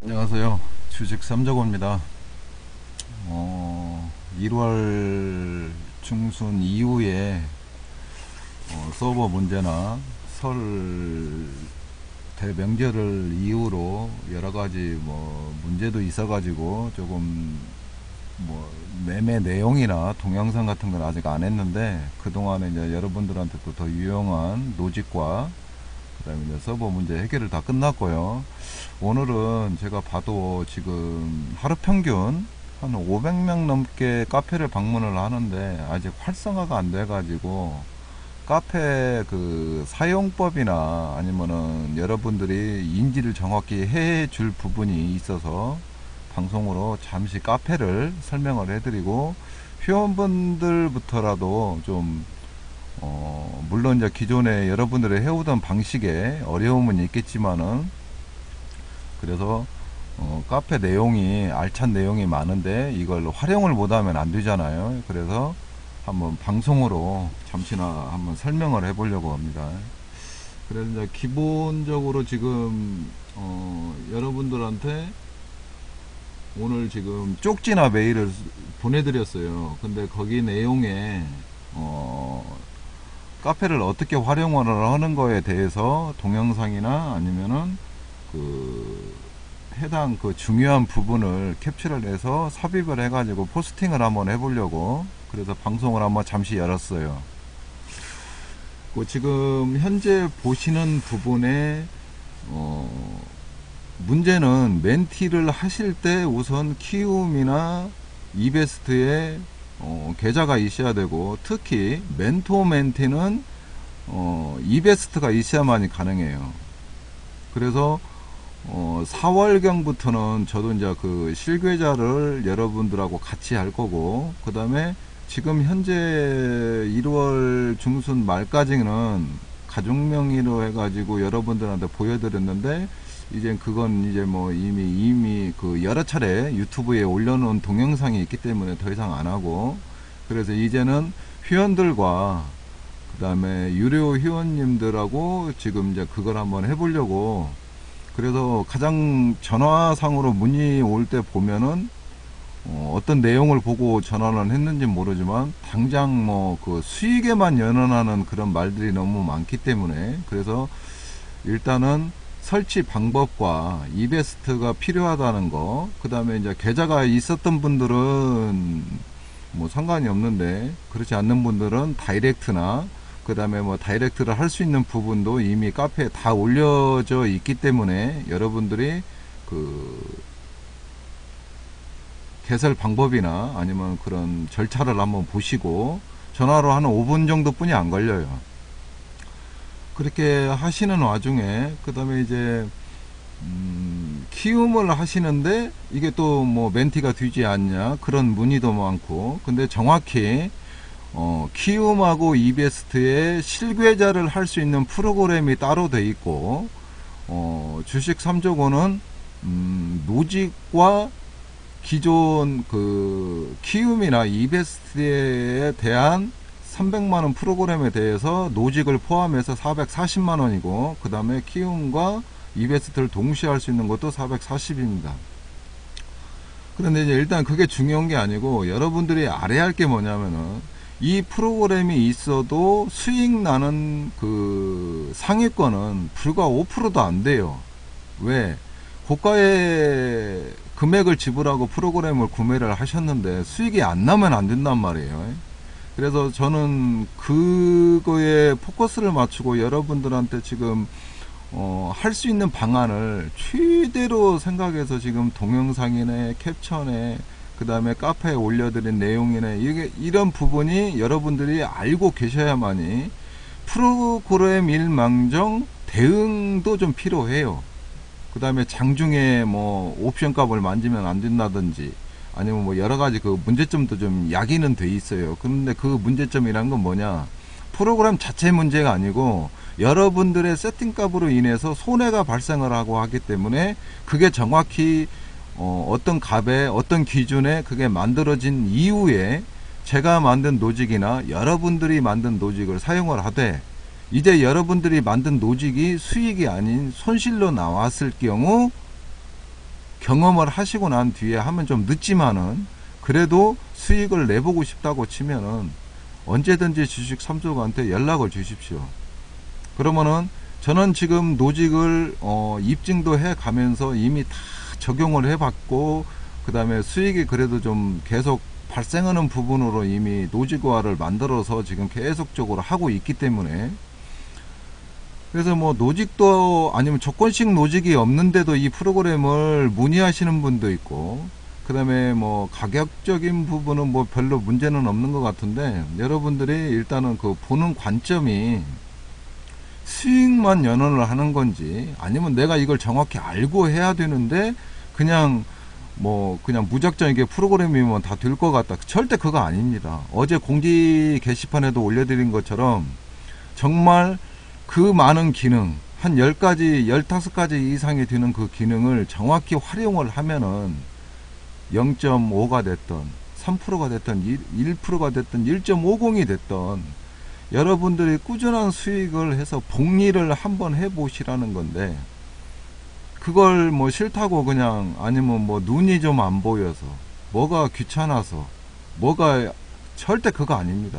안녕하세요. 주식 삼적호입니다. 1월 중순 이후에 서버 문제나 설 대명절을 이후로 여러가지 문제도 있어가지고 조금 매매 내용이나 동영상 같은 건 아직 안 했는데, 그동안에 이제 여러분들한테 또 더 유용한 노직과 그다음에 이제 서버 문제 해결을 다 끝났고요. 오늘은 제가 봐도 지금 하루 평균 한 500명 넘게 카페를 방문을 하는데 아직 활성화가 안 돼가지고, 카페 그 사용법이나 아니면은 여러분들이 인지를 정확히 해줄 부분이 있어서 방송으로 잠시 카페를 설명을 해드리고, 회원분들부터라도 좀 물론 이제 기존에 여러분들이 해오던 방식에 어려움은 있겠지만은, 그래서 카페 내용이 알찬 내용이 많은데 이걸 활용을 못하면 안 되잖아요. 그래서 한번 방송으로 잠시나 한번 설명을 해보려고 합니다. 그래서 이제 기본적으로 지금 여러분들한테 오늘 지금 쪽지나 메일을 보내드렸어요. 근데 거기 내용에 카페를 어떻게 활용을 하는 거에 대해서 동영상이나 아니면은 그 해당 그 중요한 부분을 캡처를 해서 삽입을 해가지고 포스팅을 한번 해보려고, 그래서 방송을 한번 잠시 열었어요. 그 지금 현재 보시는 부분에 문제는 멘티를 하실 때 우선 키움이나 이베스트에 계좌가 있어야 되고, 특히 멘토 멘티는 이베스트가 있어야만이 가능해요. 그래서 4월경부터는 저도 이제 그 실계좌를 여러분들하고 같이 할 거고, 그 다음에 지금 현재 1월 중순 말까지는 가족 명의로 해가지고 여러분들한테 보여드렸는데, 이제 그건 이제 이미 그 여러 차례 유튜브에 올려놓은 동영상이 있기 때문에 더 이상 안 하고, 그래서 이제는 회원들과 그 다음에 유료 회원님들하고 지금 이제 그걸 한번 해보려고. 그래서 가장 전화상으로 문의 올 때 보면은 어떤 내용을 보고 전화를 했는지 모르지만 당장 그 수익에만 연연하는 그런 말들이 너무 많기 때문에, 그래서 일단은 설치 방법과 이베스트가 필요하다는 거, 그 다음에 이제 계좌가 있었던 분들은 상관이 없는데, 그렇지 않는 분들은 다이렉트나 그 다음에 다이렉트를 할 수 있는 부분도 이미 카페에 다 올려져 있기 때문에, 여러분들이 그 개설 방법이나 아니면 그런 절차를 한번 보시고, 전화로 한 5분 정도 뿐이 안 걸려요. 그렇게 하시는 와중에 그 다음에 이제 키움을 하시는데 이게 또 멘티가 되지 않냐 그런 문의도 많고, 근데 정확히 키움하고 이베스트에 실계좌를 할 수 있는 프로그램이 따로 돼 있고, 주식 3조고는 노직과 기존 그 키움이나 이베스트에 대한 300만원 프로그램에 대해서 노직을 포함해서 440만원이고, 그 다음에 키움과 이베스트를 동시에 할 수 있는 것도 440입니다. 그런데 이제 일단 그게 중요한 게 아니고, 여러분들이 알아야 할 게 뭐냐면은, 이 프로그램이 있어도 수익 나는 그 상위권은 불과 5%도 안 돼요. 왜? 고가의 금액을 지불하고 프로그램을 구매를 하셨는데 수익이 안 나면 안 된단 말이에요. 그래서 저는 그거에 포커스를 맞추고 여러분들한테 지금 할 수 있는 방안을 최대로 생각해서 지금 동영상이네 캡처네 그 다음에 카페에 올려드린 내용이네, 이런 부분이 여러분들이 알고 계셔야만이 프로그램 일망정 대응도 좀 필요해요. 그 다음에 장중에 옵션 값을 만지면 안 된다든지, 아니면 여러가지 그 문제점도 좀 야기는 돼 있어요. 그런데 그 문제점이란 건 뭐냐, 프로그램 자체 문제가 아니고 여러분들의 세팅 값으로 인해서 손해가 발생을 하고 하기 때문에, 그게 정확히 어떤 값에 어떤 기준에 그게 만들어진 이후에 제가 만든 노직이나 여러분들이 만든 노직을 사용을 하되, 이제 여러분들이 만든 노직이 수익이 아닌 손실로 나왔을 경우 경험을 하시고 난 뒤에 하면 좀 늦지만은 그래도 수익을 내보고 싶다고 치면은 언제든지 주식 삼족한테 연락을 주십시오. 그러면은 저는 지금 노직을 입증도 해 가면서 이미 다 적용을 해 봤고, 그 다음에 수익이 그래도 좀 계속 발생하는 부분으로 이미 노직화를 만들어서 지금 계속적으로 하고 있기 때문에, 그래서 뭐 노직도 아니면 조건식 노직이 없는데도 이 프로그램을 문의하시는 분도 있고, 그 다음에 뭐 가격적인 부분은 뭐 별로 문제는 없는 것 같은데, 여러분들이 일단은 그 보는 관점이 수익만 연원을 하는 건지, 아니면 내가 이걸 정확히 알고 해야 되는데 그냥 뭐 그냥 무작정 이게 프로그램이면 다 될 것 같다, 절대 그거 아닙니다. 어제 공지 게시판에도 올려드린 것처럼 정말 그 많은 기능, 한 10가지 15가지 이상이 되는 그 기능을 정확히 활용을 하면은 0.5가 됐던 3%가 됐던 1%가 됐던 1.50이 됐던 여러분들이 꾸준한 수익을 해서 복리를 한번 해보시라는 건데, 그걸 뭐 싫다고 그냥, 아니면 뭐 눈이 좀 안 보여서, 뭐가 귀찮아서, 뭐가, 절대 그거 아닙니다.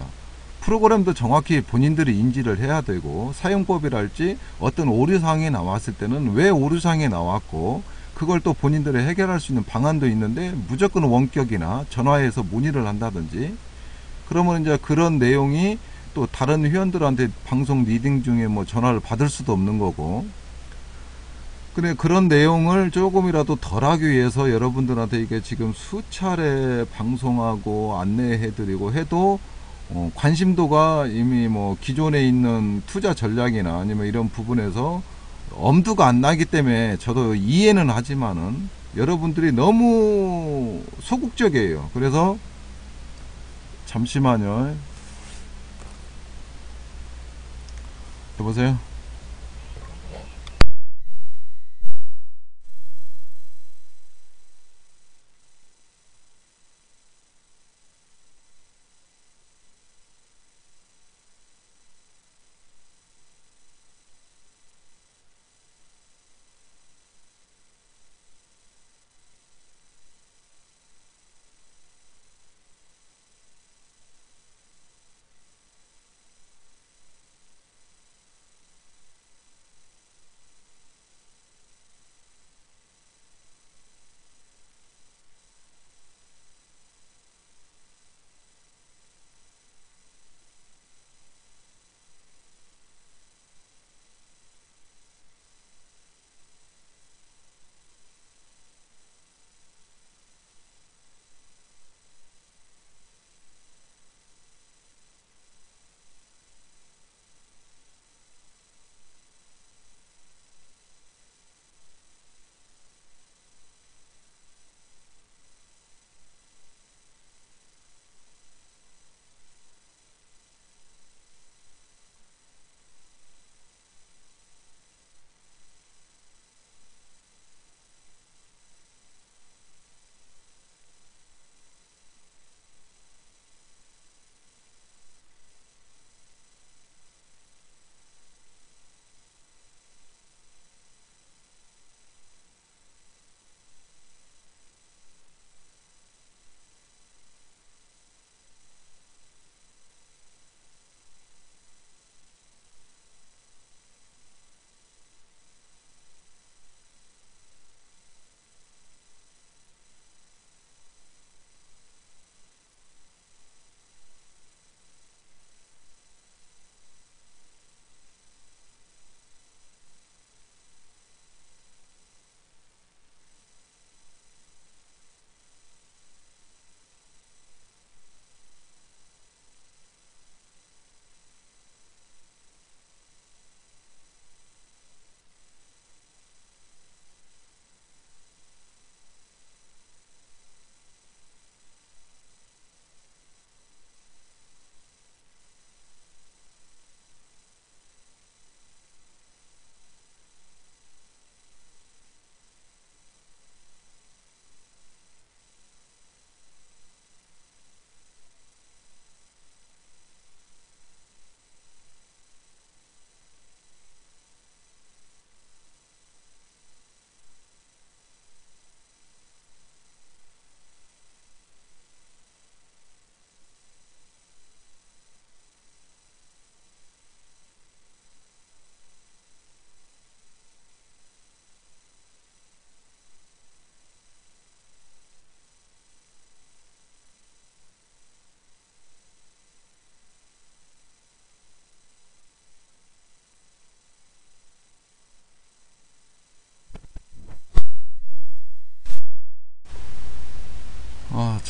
프로그램도 정확히 본인들이 인지를 해야 되고, 사용법이랄지 어떤 오류사항이 나왔을 때는 왜 오류사항이 나왔고, 그걸 또 본인들이 해결할 수 있는 방안도 있는데, 무조건 원격이나 전화해서 문의를 한다든지, 그러면 이제 그런 내용이 또 다른 회원들한테 방송 리딩 중에 뭐 전화를 받을 수도 없는 거고, 근데 그런 내용을 조금이라도 덜 하기 위해서 여러분들한테 이게 지금 수차례 방송하고 안내해드리고 해도 관심도가 이미 뭐 기존에 있는 투자 전략이나 아니면 이런 부분에서 엄두가 안 나기 때문에 저도 이해는 하지만은 여러분들이 너무 소극적이에요. 그래서 잠시만요. 여보세요?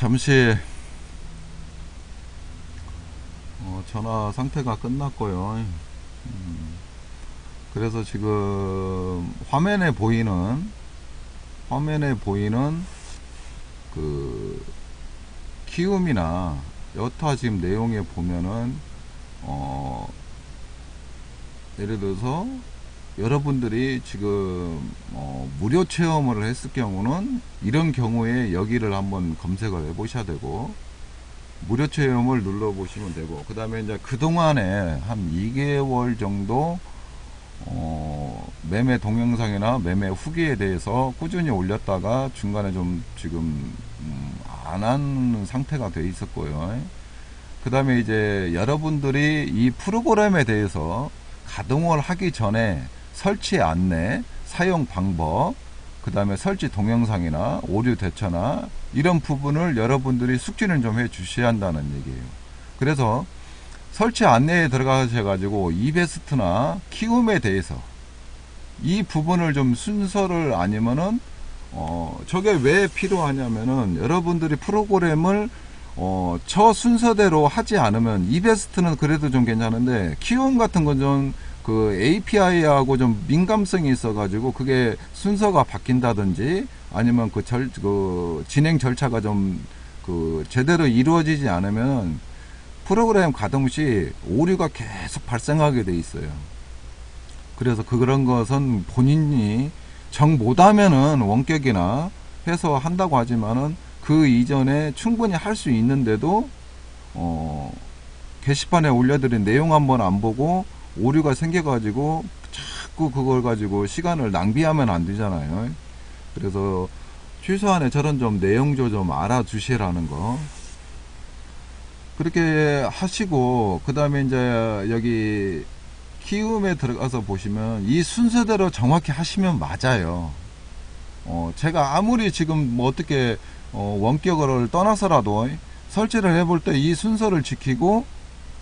잠시 전화 상태가 끝났고요. 그래서 지금 화면에 보이는 그 키움이나 여타 지금 내용에 보면은 예를 들어서 여러분들이 지금 무료 체험을 했을 경우는 이런 경우에 여기를 한번 검색을 해 보셔야 되고, 무료 체험을 눌러 보시면 되고, 그 다음에 이제 그동안에 한 2개월 정도 매매 동영상이나 매매 후기에 대해서 꾸준히 올렸다가 중간에 좀 지금 안 하는 상태가 돼 있었고요. 그 다음에 이제 여러분들이 이 프로그램에 대해서 가동을 하기 전에 설치 안내, 사용 방법, 그 다음에 설치 동영상이나 오류 대처나 이런 부분을 여러분들이 숙지는 좀 해 주셔야 한다는 얘기예요. 그래서 설치 안내에 들어가셔 가지고 이베스트나 키움에 대해서 이 부분을 좀 순서를, 아니면은 저게 왜 필요하냐면은 여러분들이 프로그램을 저 순서대로 하지 않으면, 이베스트는 그래도 좀 괜찮은데 키움 같은 건 좀 그 API하고 좀 민감성이 있어 가지고 그게 순서가 바뀐다든지 아니면 그 진행 절차가 좀 제대로 이루어지지 않으면 프로그램 가동 시 오류가 계속 발생하게 돼 있어요. 그래서 그런 것은 본인이 정 못하면은 원격이나 해서 한다고 하지만은 그 이전에 충분히 할 수 있는데도 게시판에 올려드린 내용 한번 안 보고 오류가 생겨가지고 자꾸 그걸 가지고 시간을 낭비하면 안 되잖아요. 그래서 최소한의 저런 좀 내용도 좀 알아주시라는 거. 그렇게 하시고, 그 다음에 이제 여기 키움에 들어가서 보시면 이 순서대로 정확히 하시면 맞아요. 제가 아무리 지금 뭐 어떻게 원격을 떠나서라도 설치를 해볼 때 이 순서를 지키고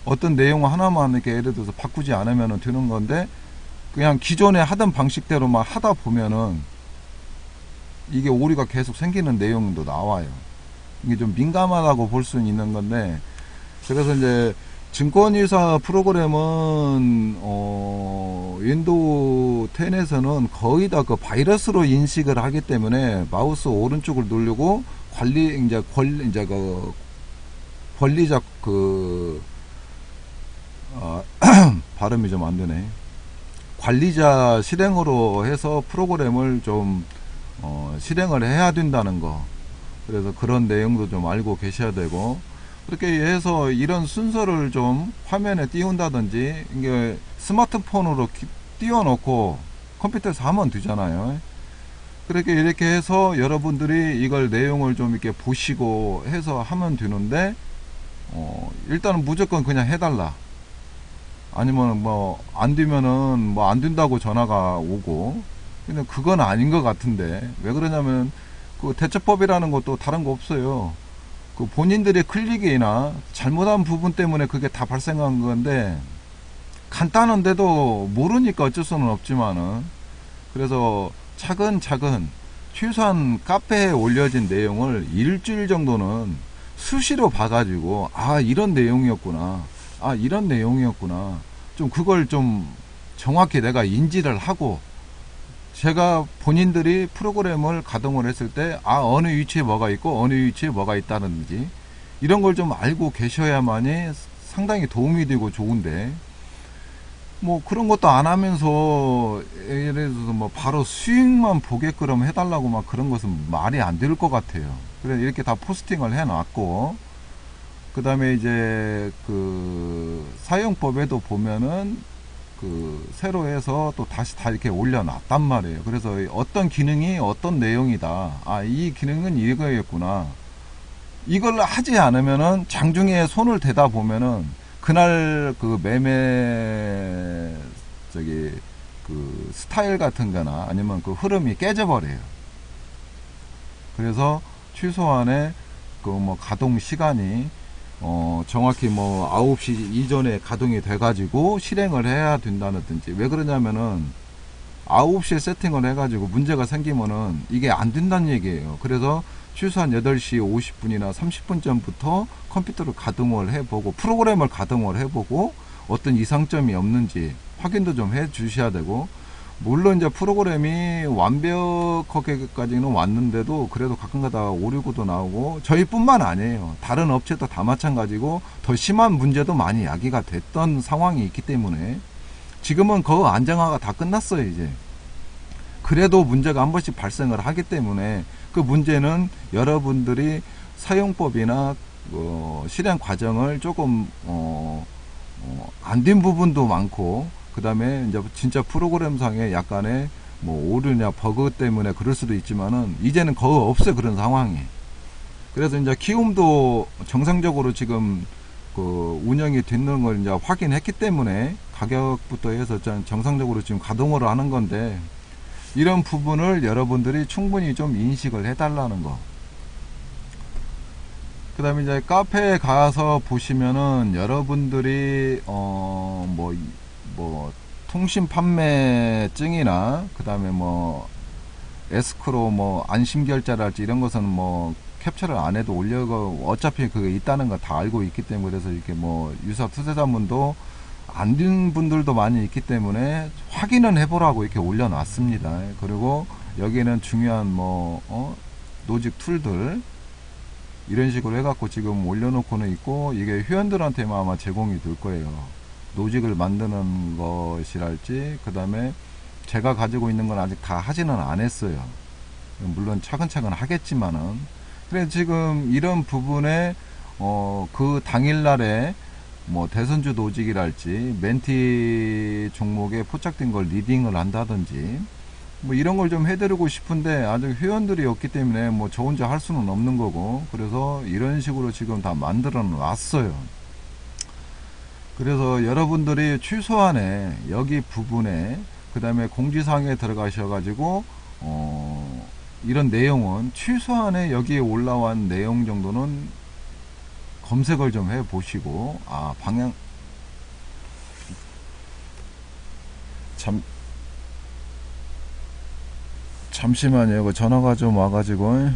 어떤 내용 하나만 이렇게 예를 들어서 바꾸지 않으면 되는 건데, 그냥 기존에 하던 방식대로만 하다 보면은 이게 오류가 계속 생기는 내용도 나와요. 이게 좀 민감하다고 볼 수는 있는 건데, 그래서 이제 증권이사 프로그램은 윈도우 10에서는 거의 다 그 바이러스로 인식을 하기 때문에 마우스 오른쪽을 누르고 권리자 발음이 좀 안 되네. 관리자 실행으로 해서 프로그램을 좀 실행을 해야 된다는 거. 그래서 그런 내용도 좀 알고 계셔야 되고, 그렇게 해서 이런 순서를 좀 화면에 띄운다든지, 이게 스마트폰으로 띄워놓고 컴퓨터에서 하면 되잖아요. 그렇게 이렇게 해서 여러분들이 이걸 내용을 좀 이렇게 보시고 해서 하면 되는데, 일단은 무조건 그냥 해달라. 아니면 뭐 안 되면은 뭐 안 된다고 전화가 오고, 근데 그건 아닌 것 같은데, 왜 그러냐면 그 대처법이라는 것도 다른 거 없어요. 그 본인들의 클릭이나 잘못한 부분 때문에 그게 다 발생한 건데, 간단한데도 모르니까 어쩔 수는 없지만은, 그래서 차근차근 최소한 카페에 올려진 내용을 일주일 정도는 수시로 봐가지고, 아 이런 내용이었구나, 아 이런 내용이었구나, 좀 그걸 좀 정확히 내가 인지를 하고, 제가 본인들이 프로그램을 가동을 했을 때 어느 위치에 뭐가 있고 어느 위치에 뭐가 있다든지 이런 걸 좀 알고 계셔야만이 상당히 도움이 되고 좋은데, 뭐 그런 것도 안 하면서 예를 들어서 뭐 바로 수익만 보게끔 해달라고 막 그런 것은 말이 안 될 것 같아요. 그래서 이렇게 다 포스팅을 해 놨고, 그 다음에 이제 그 사용법에도 보면은 새로 해서 또 다시 다 이렇게 올려놨단 말이에요. 그래서 어떤 기능이 어떤 내용이다, 이 기능은 이거였구나, 이걸 하지 않으면은 장중에 손을 대다 보면은 그날 그 매매 스타일 같은 거나 아니면 그 흐름이 깨져버려요. 그래서 최소한의 뭐 가동 시간이 정확히 뭐 9시 이전에 가동이 돼 가지고 실행을 해야 된다든지. 왜 그러냐면은 9시에 세팅을 해 가지고 문제가 생기면은 이게 안 된다는 얘기예요. 그래서 최소한 8시 50분이나 30분 전부터 컴퓨터를 가동을 해보고 프로그램을 가동을 해보고 어떤 이상점이 없는지 확인도 좀 해 주셔야 되고, 물론 이제 프로그램이 완벽하게까지는 왔는데도 그래도 가끔가다 오류도 나오고, 저희뿐만 아니에요. 다른 업체도 다 마찬가지고 더 심한 문제도 많이 야기가 됐던 상황이 있기 때문에 지금은 그 안정화가 다 끝났어요. 이제 그래도 문제가 한 번씩 발생을 하기 때문에 그 문제는 여러분들이 사용법이나 실행 과정을 조금 안 된 부분도 많고, 그 다음에 이제 진짜 프로그램상에 약간의 뭐 오류냐 버그 때문에 그럴 수도 있지만은 이제는 거의 없어요, 그런 상황이. 그래서 이제 키움도 정상적으로 지금 그 운영이 되는 걸 이제 확인했기 때문에 가격부터 해서 정상적으로 지금 가동을 하는 건데, 이런 부분을 여러분들이 충분히 좀 인식을 해달라는 거. 그 다음에 이제 카페에 가서 보시면은 여러분들이 뭐 통신 판매증이나 그 다음에 뭐 에스크로 뭐 안심결제랄지 이런 것은 뭐 캡처를 안 해도 올려고 어차피 그게 있다는 거 다 알고 있기 때문에, 그래서 이렇게 뭐 유사 투자자문도 안 된 분들도 많이 있기 때문에 확인은 해보라고 이렇게 올려놨습니다. 그리고 여기는 중요한 노직 툴들 이런 식으로 해갖고 지금 올려놓고는 있고, 이게 회원들한테만 아마 제공이 될 거예요. 노직을 만드는 것이랄지, 그 다음에 제가 가지고 있는 건 아직 다 하지는 않았어요. 물론 차근차근 하겠지만은. 그래서 지금 이런 부분에 그 당일날에 뭐 대선주 노직이랄지 멘티 종목에 포착된 걸 리딩을 한다든지 뭐 이런 걸 좀 해드리고 싶은데 아직 회원들이 없기 때문에 뭐 저 혼자 할 수는 없는 거고, 그래서 이런 식으로 지금 다 만들어 놨어요. 그래서 여러분들이 최소한의 여기 부분에 그 다음에 공지사항에 들어가셔 가지고 이런 내용은 최소한의 여기에 올라온 내용 정도는 검색을 좀 해 보시고, 방향 잠시만요. 이거 전화가 좀 와가지고.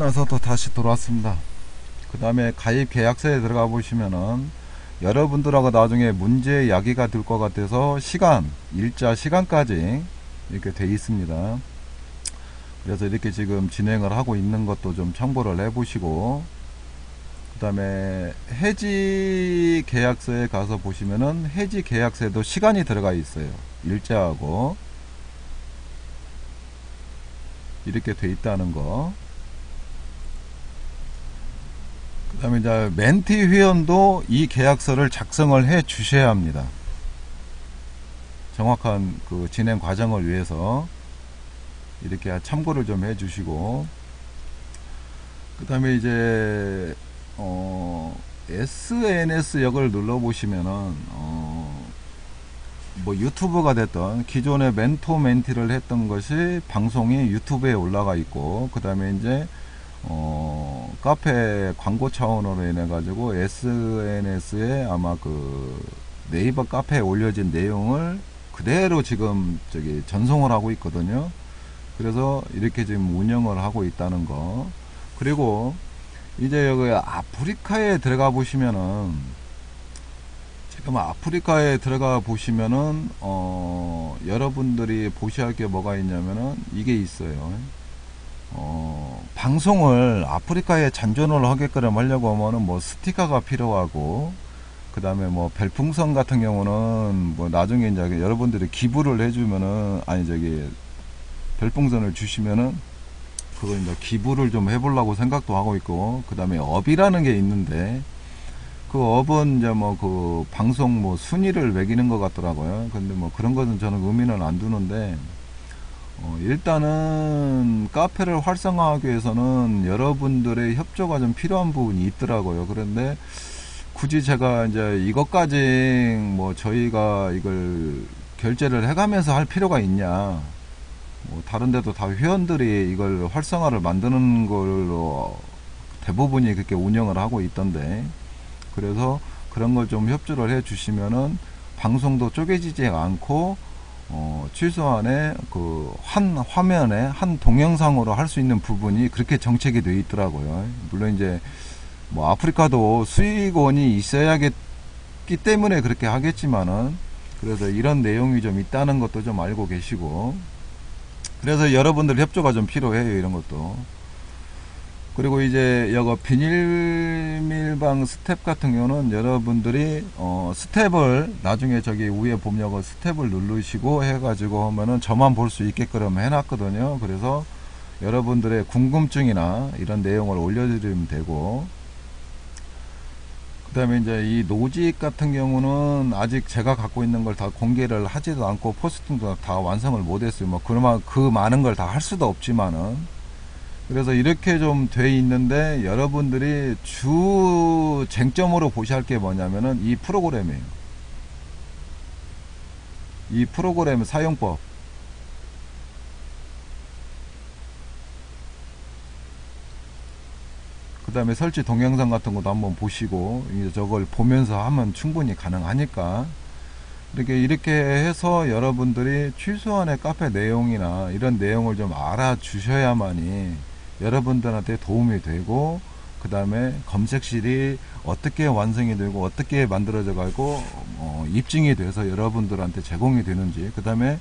나서 또 다시 돌아왔습니다. 그 다음에 가입 계약서에 들어가 보시면은 여러분들하고 나중에 문제 야기가 될 것 같아서 시간, 일자 시간까지 이렇게 돼 있습니다. 그래서 이렇게 지금 진행을 하고 있는 것도 좀 참고를 해 보시고, 그 다음에 해지 계약서에 가서 보시면은 해지 계약서에도 시간이 들어가 있어요. 일자하고 이렇게 돼 있다는 거. 그 다음에 이제 멘티 회원도 이 계약서를 작성을 해 주셔야 합니다. 정확한 그 진행 과정을 위해서 이렇게 참고를 좀 해 주시고, 그 다음에 이제 SNS 역을 눌러 보시면은 뭐 유튜브가 됐던 기존의 멘토 멘티를 했던 것이 방송이 유튜브에 올라가 있고, 그 다음에 이제 카페 광고 차원으로 인해 가지고 SNS에 아마 그 네이버 카페에 올려진 내용을 그대로 지금 저기 전송을 하고 있거든요. 그래서 이렇게 지금 운영을 하고 있다는 거. 그리고 이제 여기 아프리카에 들어가 보시면은, 지금 아프리카에 들어가 보시면은 여러분들이 보셔야 할 게 뭐가 있냐면은 이게 있어요. 방송을 아프리카에 잔존을 하게끔 하려고 하면은 뭐 스티커가 필요하고, 그 다음에 뭐 별풍선 같은 경우는 뭐 나중에 이제 여러분들이 기부를 해주면은, 아니 저기 별풍선을 주시면은 그거 이제 기부를 좀 해보려고 생각도 하고 있고, 그 다음에 업이라는 게 있는데 그 업은 이제 뭐 그 방송 뭐 순위를 매기는 것 같더라고요. 근데 뭐 그런 것은 저는 의미는 안 두는데, 일단은 카페를 활성화하기 위해서는 여러분들의 협조가 좀 필요한 부분이 있더라고요. 그런데 굳이 제가 이제 이것까지 뭐 저희가 이걸 결제를 해가면서 할 필요가 있냐. 뭐 다른 데도 다 회원들이 이걸 활성화를 만드는 걸로 대부분이 그렇게 운영을 하고 있던데, 그래서 그런 걸 좀 협조를 해 주시면은 방송도 쪼개지지 않고 최소한의 그 한 화면에 한 동영상으로 할 수 있는 부분이 그렇게 정책이 되어 있더라고요. 물론 이제 뭐 아프리카도 수익원이 있어야겠기 때문에 그렇게 하겠지만은, 그래서 이런 내용이 좀 있다는 것도 좀 알고 계시고, 그래서 여러분들 협조가 좀 필요해요, 이런 것도. 그리고 이제 여거 비닐밀방 스텝 같은 경우는 여러분들이 스텝을 나중에 저기 위에 보면 여거 스텝을 누르시고 해가지고 하면은 저만 볼 수 있게끔 해놨거든요. 그래서 여러분들의 궁금증이나 이런 내용을 올려드리면 되고, 그 다음에 이제 이 노직 같은 경우는 아직 제가 갖고 있는 걸 다 공개를 하지도 않고 포스팅도 다 완성을 못했어요. 뭐 그러면 그 많은 걸 다 할 수도 없지만은, 그래서 이렇게 좀 돼 있는데 여러분들이 주 쟁점으로 보셔야 할 게 뭐냐면은 이 프로그램이에요. 이 프로그램 사용법. 그 다음에 설치 동영상 같은 것도 한번 보시고, 이제 저걸 보면서 하면 충분히 가능하니까 이렇게 해서 여러분들이 최소한의 카페 내용이나 이런 내용을 좀 알아주셔야만이 여러분들한테 도움이 되고, 그 다음에 검색실이 어떻게 완성이 되고 어떻게 만들어져 가지고 입증이 돼서 여러분들한테 제공이 되는지, 그 다음에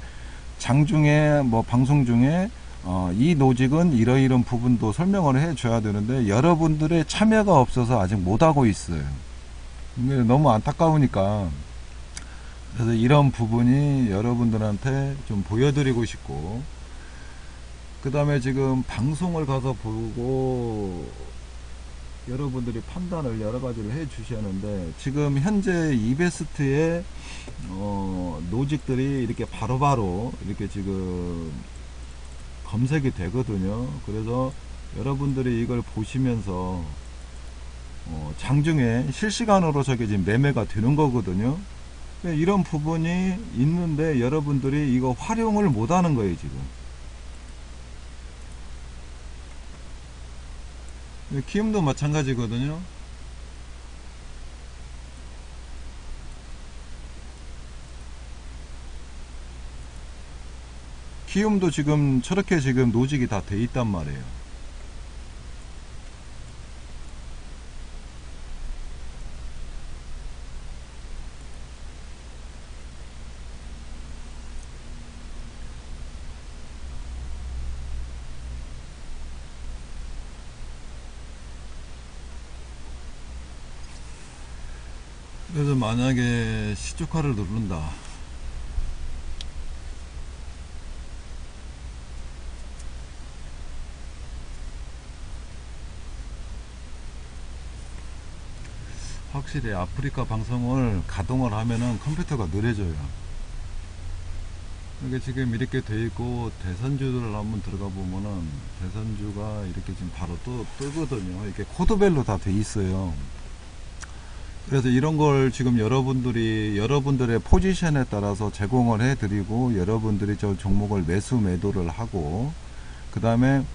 장중에 뭐 방송 중에 이 노직은 이러이런 부분도 설명을 해 줘야 되는데 여러분들의 참여가 없어서 아직 못하고 있어요. 너무 안타까우니까, 그래서 이런 부분이 여러분들한테 좀 보여드리고 싶고, 그 다음에 지금 방송을 가서 보고 여러분들이 판단을 여러 가지를 해 주셨는데, 지금 현재 이베스트의 노직들이 이렇게 바로바로 이렇게 지금 검색이 되거든요. 그래서 여러분들이 이걸 보시면서 장중에 실시간으로 저게 지금 매매가 되는 거거든요. 이런 부분이 있는데 여러분들이 이거 활용을 못 하는 거예요, 지금. 키움도 마찬가지거든요. 키움도 지금 저렇게 지금 노직이 다 돼 있단 말이에요. 그래서 만약에 시초카를 누른다. 확실히 아프리카 방송을 가동을 하면은 컴퓨터가 느려져요. 이게 지금 이렇게 돼 있고, 대선주를 한번 들어가 보면은 대선주가 이렇게 지금 바로 또 뜨거든요. 이렇게 코드별로 다 돼 있어요. 그래서 이런 걸 지금 여러분들의 포지션에 따라서 제공을 해 드리고, 여러분들이 저 종목을 매수매도를 하고, 그 다음에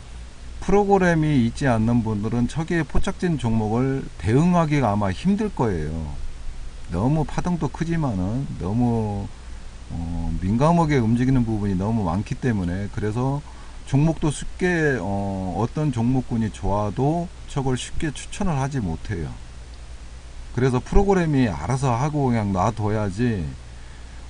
프로그램이 있지 않는 분들은 초기에 포착진 종목을 대응하기가 아마 힘들 거예요. 너무 파동도 크지만은 너무 민감하게 움직이는 부분이 너무 많기 때문에, 그래서 종목도 쉽게 어떤 종목군이 좋아도 저걸 쉽게 추천을 하지 못해요. 그래서 프로그램이 알아서 하고 그냥 놔둬야지,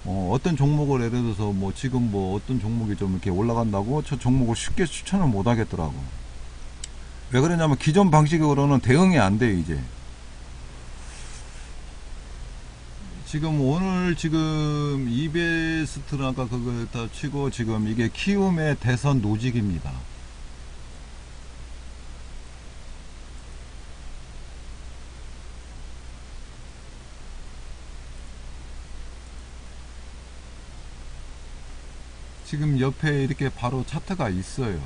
어떤 종목을 예를 들어서 뭐 지금 뭐 어떤 종목이 좀 이렇게 올라간다고 저 종목을 쉽게 추천을 못 하겠더라고. 왜 그러냐면 기존 방식으로는 대응이 안 돼요. 이제 지금 오늘 지금 이베스트는 아까 그거 다 치고 지금 이게 키움의 대선 노직입니다. 지금 옆에 이렇게 바로 차트가 있어요.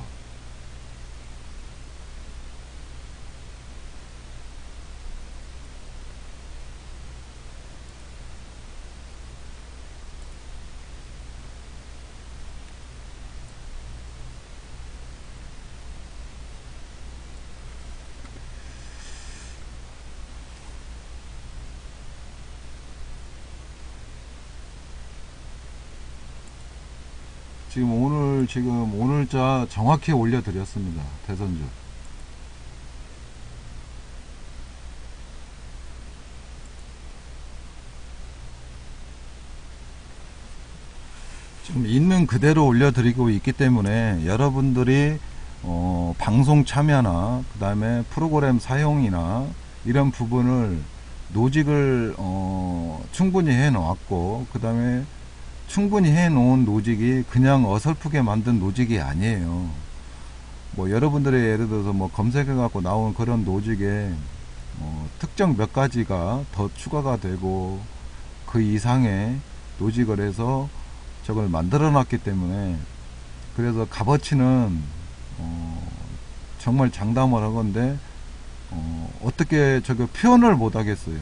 지금 오늘자 정확히 올려드렸습니다. 대선주. 지금 있는 그대로 올려드리고 있기 때문에 여러분들이 방송 참여나 그 다음에 프로그램 사용이나 이런 부분을 노직을 충분히 해 놓았고, 그 다음에 충분히 해 놓은 노직이 그냥 어설프게 만든 노직이 아니에요. 뭐 여러분들의 예를 들어서 뭐 검색해 갖고 나온 그런 노직에 특정 몇 가지가 더 추가가 되고 그 이상의 노직을 해서 저걸 만들어 놨기 때문에, 그래서 값어치는 정말 장담을 하건데 어떻게 저거 표현을 못 하겠어요.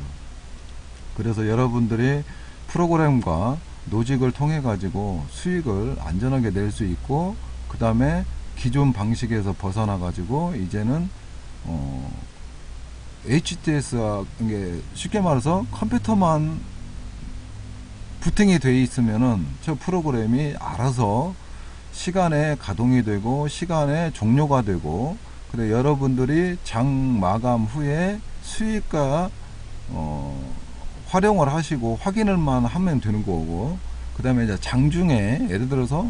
그래서 여러분들이 프로그램과 노직을 통해 가지고 수익을 안전하게 낼 수 있고, 그 다음에 기존 방식에서 벗어나 가지고 이제는 HTS가 쉽게 말해서 컴퓨터만 부팅이 되어 있으면은 저 프로그램이 알아서 시간에 가동이 되고 시간에 종료가 되고, 그래 여러분들이 장 마감 후에 수익과 활용을 하시고 확인을만 하면 되는 거고, 그 다음에 이제 장중에 예를 들어서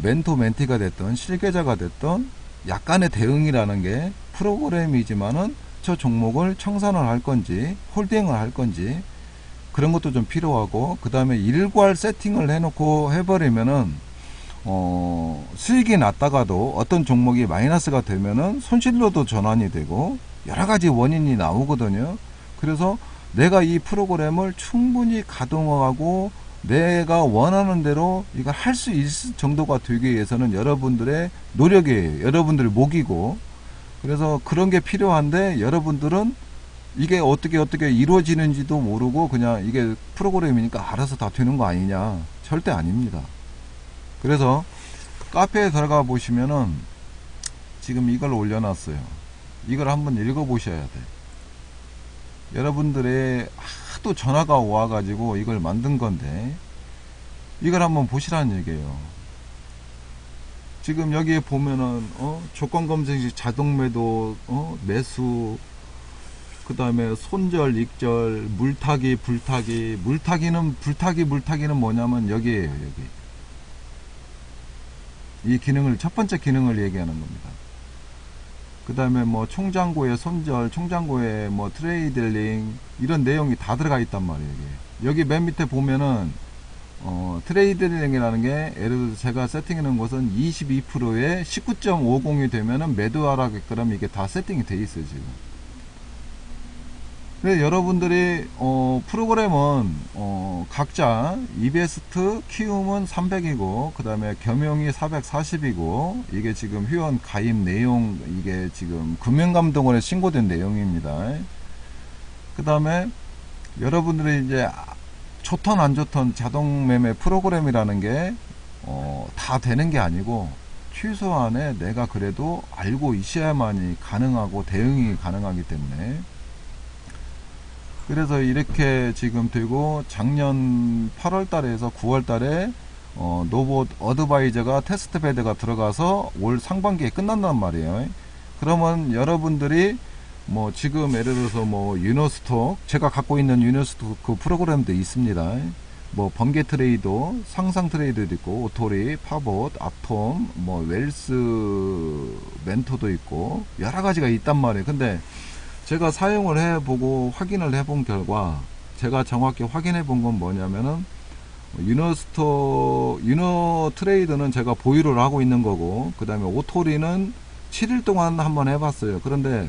멘토 멘티가 됐던 실계자가 됐던 약간의 대응이라는 게 프로그램이지만은 저 종목을 청산을 할 건지 홀딩을 할 건지 그런 것도 좀 필요하고, 그 다음에 일괄 세팅을 해놓고 해버리면은 수익이 났다가도 어떤 종목이 마이너스가 되면은 손실로도 전환이 되고 여러가지 원인이 나오거든요. 그래서 내가 이 프로그램을 충분히 가동하고 내가 원하는 대로 이걸 할 수 있을 정도가 되기 위해서는 여러분들의 노력이에요. 여러분들의 목이고, 그래서 그런 게 필요한데 여러분들은 이게 어떻게 이루어지는지도 모르고 그냥 이게 프로그램이니까 알아서 다 되는 거 아니냐. 절대 아닙니다. 그래서 카페에 들어가 보시면은 지금 이걸 올려놨어요. 이걸 한번 읽어 보셔야 돼. 여러분들의 하도 전화가 와 가지고 이걸 만든 건데 이걸 한번 보시라는 얘기예요. 지금 여기에 보면은 조건 검색식 자동 매도, 매수, 그 다음에 손절, 익절, 물타기, 불타기. 물타기는 뭐냐면 여기에요. 여기 이 기능을, 첫 번째 기능을 얘기하는 겁니다. 그 다음에 뭐 총장고의 손절, 총장고의 뭐 트레이드링 이런 내용이 다 들어가 있단 말이에요. 이게. 여기 맨 밑에 보면은 트레이드링이라는 게 예를 들어서 제가 세팅해 놓은 것은 22%에 19.50이 되면은 매도하라게끔 이게 다 세팅이 돼 있어요 지금. 그래서 여러분들이 프로그램은 각자 이베스트 키움은 300이고 그 다음에 겸용이 440이고 이게 지금 회원 가입 내용 이게 지금 금융감독원에 신고된 내용입니다. 그 다음에 여러분들이 이제 좋던 안 좋던 자동매매 프로그램이라는 게 다 되는 게 아니고 최소한에 내가 그래도 알고 있어야만이 가능하고 대응이 가능하기 때문에 그래서 이렇게 지금 되고 작년 8월 달에서 9월 달에 노봇 어드바이저가 테스트 베드가 들어가서 올 상반기에 끝난단 말이에요. 그러면 여러분들이 뭐 지금 예를 들어서 뭐 유노스톡 제가 갖고 있는 유노스톡 그 프로그램도 있습니다. 뭐 번개 트레이더, 상상 트레이더도 있고 오토리, 파봇, 아톰, 뭐 웰스 멘토도 있고 여러 가지가 있단 말이에요. 근데 제가 사용을 해보고 확인을 해본 결과 제가 정확히 확인해 본 건 뭐냐면은 유노 트레이더는 제가 보유를 하고 있는 거고 그 다음에 오토리는 7일 동안 한번 해봤어요. 그런데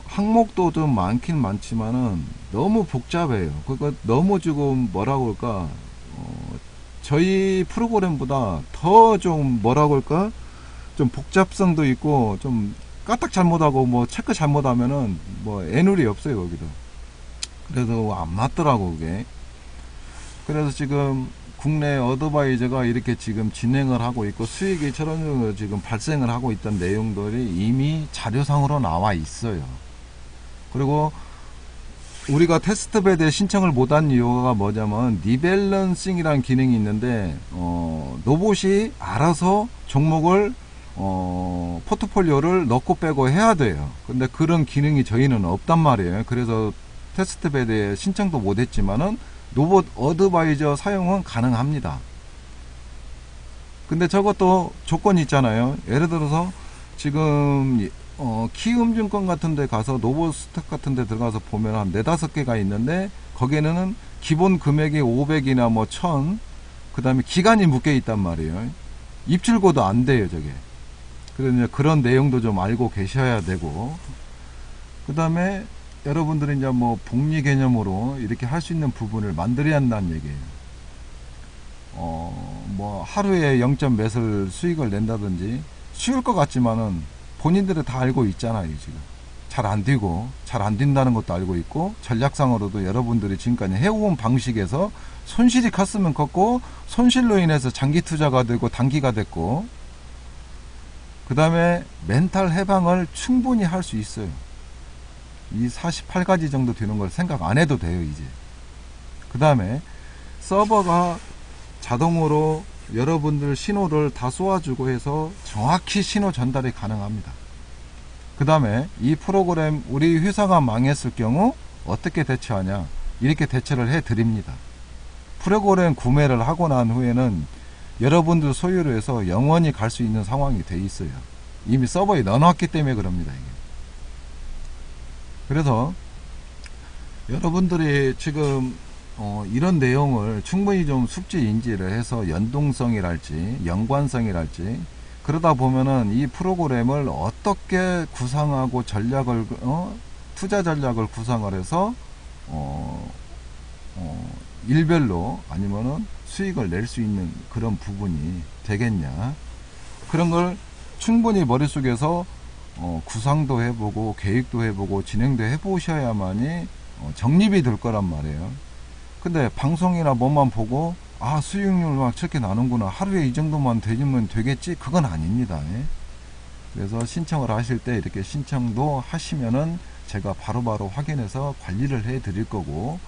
항목도 좀 많긴 많지만은 너무 복잡해요. 그러니까 너무 지금 뭐라고 할까 저희 프로그램보다 더 좀 뭐라고 할까 좀 복잡성도 있고 좀 까딱 잘못하고 뭐 체크 잘못하면은 뭐 애누리 없어요 거기도. 그래서 안 맞더라고 그게. 그래서 지금 국내 어드바이저가 이렇게 지금 진행을 하고 있고 수익이 저런 식으로 지금 발생을 하고 있던 내용들이 이미 자료상으로 나와 있어요. 그리고 우리가 테스트베드에 신청을 못한 이유가 뭐냐면 리밸런싱이라는 기능이 있는데 로봇이 알아서 종목을 포트폴리오를 넣고 빼고 해야 돼요. 근데 그런 기능이 저희는 없단 말이에요. 그래서 테스트베드에 신청도 못했지만은 로봇 어드바이저 사용은 가능합니다. 근데 저것도 조건이 있잖아요. 예를 들어서 지금 키움증권 같은 데 가서 노보스택 같은 데 들어가서 보면 한 4-5개가 있는데 거기에는 기본 금액이 500이나 뭐 1000, 그 다음에 기간이 묶여 있단 말이에요. 입출고도 안 돼요 저게. 그래서 그런 내용도 좀 알고 계셔야 되고, 그 다음에 여러분들이 이제 뭐 복리 개념으로 이렇게 할 수 있는 부분을 만들어야 한다는 얘기예요. 뭐 하루에 0점 몇을 수익을 낸다든지 쉬울 것 같지만은 본인들은 다 알고 있잖아요. 지금 잘 안 되고 잘 안 된다는 것도 알고 있고, 전략상으로도 여러분들이 지금까지 해온 방식에서 손실이 컸으면 컸고 손실로 인해서 장기 투자가 되고 단기가 됐고, 그 다음에 멘탈 해방을 충분히 할 수 있어요. 이 48가지 정도 되는 걸 생각 안 해도 돼요 이제. 그 다음에 서버가 자동으로 여러분들 신호를 다 쏘아주고 해서 정확히 신호 전달이 가능합니다. 그 다음에 이 프로그램 우리 회사가 망했을 경우 어떻게 대처하냐, 이렇게 대처를 해 드립니다. 프로그램 구매를 하고 난 후에는 여러분들 소유로 해서 영원히 갈 수 있는 상황이 돼 있어요. 이미 서버에 넣어놨기 때문에 그럽니다 이게. 그래서 여러분들이 지금 이런 내용을 충분히 좀 숙지 인지를 해서 연동성이랄지 연관성이랄지 그러다 보면은 이 프로그램을 어떻게 구상하고 전략을 투자 전략을 구상을 해서 일별로 아니면은 수익을 낼 수 있는 그런 부분이 되겠냐, 그런 걸 충분히 머릿속에서 구상도 해보고 계획도 해보고 진행도 해보셔야만이 정립이 될 거란 말이에요. 근데 방송이나 뭐만 보고 수익률 막 저렇게 나는구나, 하루에 이 정도만 되면 되겠지, 그건 아닙니다. 그래서 신청을 하실 때 이렇게 신청도 하시면은 제가 바로바로 확인해서 관리를 해 드릴 거고,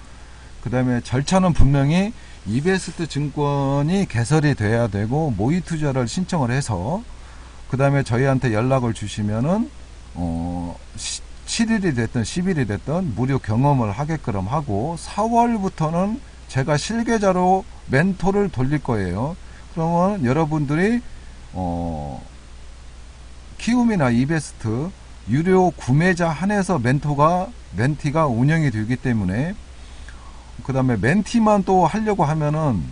그 다음에 절차는 분명히 이베스트 증권이 개설이 돼야 되고 모의 투자를 신청을 해서 그 다음에 저희한테 연락을 주시면은 7일이 됐든 10일이 됐든 무료 경험을 하게끔 하고 4월부터는 제가 실계좌로 멘토를 돌릴 거예요. 그러면 여러분들이 키움이나 이베스트 유료 구매자 한해서 멘티가 운영이 되기 때문에, 그 다음에 멘티만 또 하려고 하면은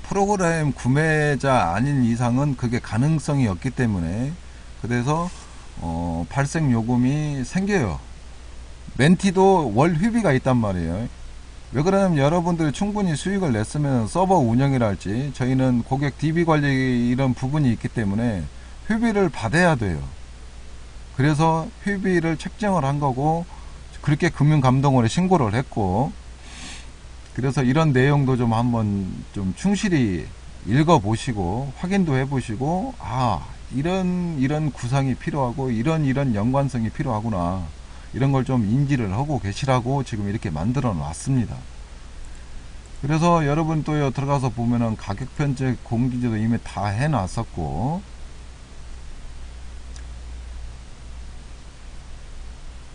프로그램 구매자 아닌 이상은 그게 가능성이 없기 때문에, 그래서 발생 요금이 생겨요. 멘티도 월 회비가 있단 말이에요. 왜 그러냐면 여러분들이 충분히 수익을 냈으면 서버 운영이랄지 저희는 고객 DB 관리 이런 부분이 있기 때문에 회비를 받아야 돼요. 그래서 회비를 책정을 한 거고, 그렇게 금융감독원에 신고를 했고, 그래서 이런 내용도 좀 한번 좀 충실히 읽어보시고 확인도 해보시고, 이런 구상이 필요하고 이런 연관성이 필요하구나, 이런 걸 좀 인지를 하고 계시라고 지금 이렇게 만들어 놨습니다. 그래서 여러분 또 들어가서 보면은 가격 편집 공지도 이미 다 해 놨었고,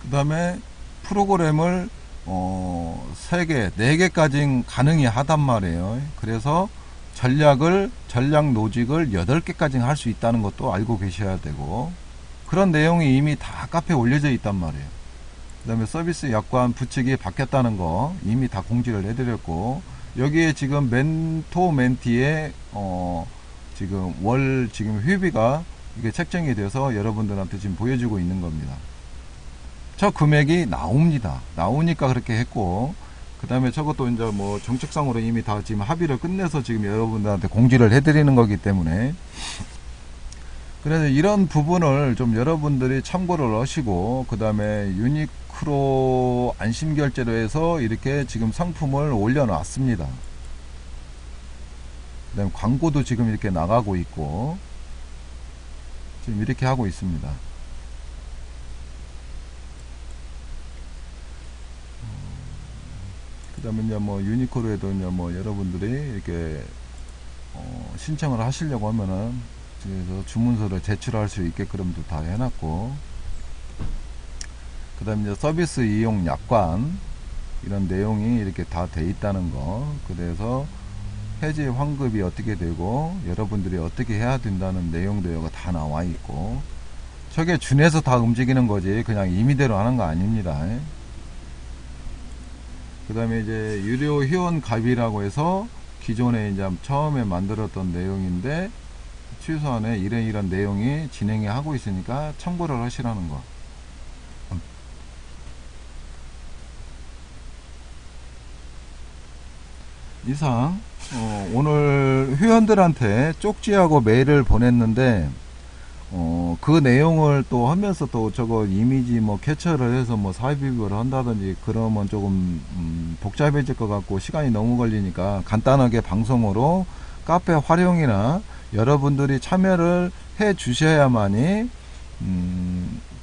그 다음에 프로그램을 3개, 4개까지 가능히 하단 말이에요. 그래서 전략 노직을 8개까지 할 수 있다는 것도 알고 계셔야 되고, 그런 내용이 이미 다 카페에 올려져 있단 말이에요. 그 다음에 서비스 약관 부칙이 바뀌었다는 거 이미 다 공지를 해드렸고, 여기에 지금 멘티의 지금 회비가 이게 책정이 돼서 여러분들한테 지금 보여주고 있는 겁니다. 저 금액이 나오니까 그렇게 했고, 그 다음에 저것도 이제 뭐 정책상으로 이미 다 지금 합의를 끝내서 지금 여러분들한테 공지를 해드리는 거기 때문에, 그래서 이런 부분을 좀 여러분들이 참고를 하시고, 그 다음에 유니크로 안심결제로 해서 이렇게 지금 상품을 올려놨습니다. 그 다음에 광고도 지금 이렇게 나가고 있고, 지금 이렇게 하고 있습니다. 그 다음에 이제 뭐 유니크로에도 이제 뭐 여러분들이 이렇게 신청을 하시려고 하면은 그래서 주문서를 제출할 수 있게끔도 다 해놨고, 그 다음에 이제 서비스 이용 약관 이런 내용이 이렇게 다 돼 있다는 거, 그래서 해지 환급이 어떻게 되고 여러분들이 어떻게 해야 된다는 내용도 여기 다 나와 있고, 저게 준해서 다 움직이는 거지 그냥 임의대로 하는 거 아닙니다. 그 다음에 이제 유료 회원 가입이라고 해서 기존에 이제 처음에 만들었던 내용인데 최소한의 이런 내용이 진행이 하고 있으니까 참고를 하시라는 거. 이상 오늘 회원들한테 쪽지하고 메일을 보냈는데, 그 내용을 또 하면서 또 저거 이미지 뭐 캡처를 해서 뭐 삽입을 한다든지 그러면 조금 복잡해질 것 같고 시간이 너무 걸리니까 간단하게 방송으로 카페 활용이나 여러분들이 참여를 해 주셔야만이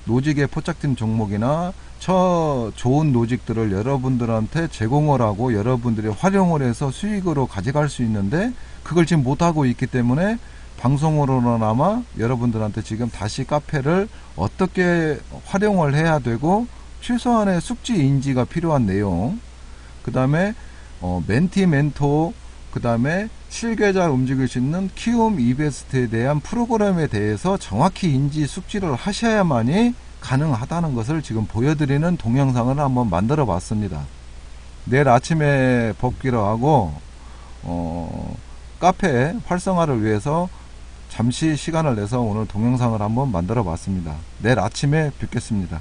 노직에 포착된 종목이나 좋은 노직들을 여러분들한테 제공을 하고 여러분들이 활용을 해서 수익으로 가져갈 수 있는데, 그걸 지금 못하고 있기 때문에 방송으로나마 여러분들한테 지금 다시 카페를 어떻게 활용을 해야 되고 최소한의 숙지 인지가 필요한 내용, 그 다음에 멘티 멘토, 그 다음에 실계좌 움직일 수 있는 키움 이베스트에 대한 프로그램에 대해서 정확히 인지 숙지를 하셔야만이 가능하다는 것을 지금 보여드리는 동영상을 한번 만들어 봤습니다. 내일 아침에 복귀를 하고 카페 활성화를 위해서 잠시 시간을 내서 오늘 동영상을 한번 만들어 봤습니다. 내일 아침에 뵙겠습니다.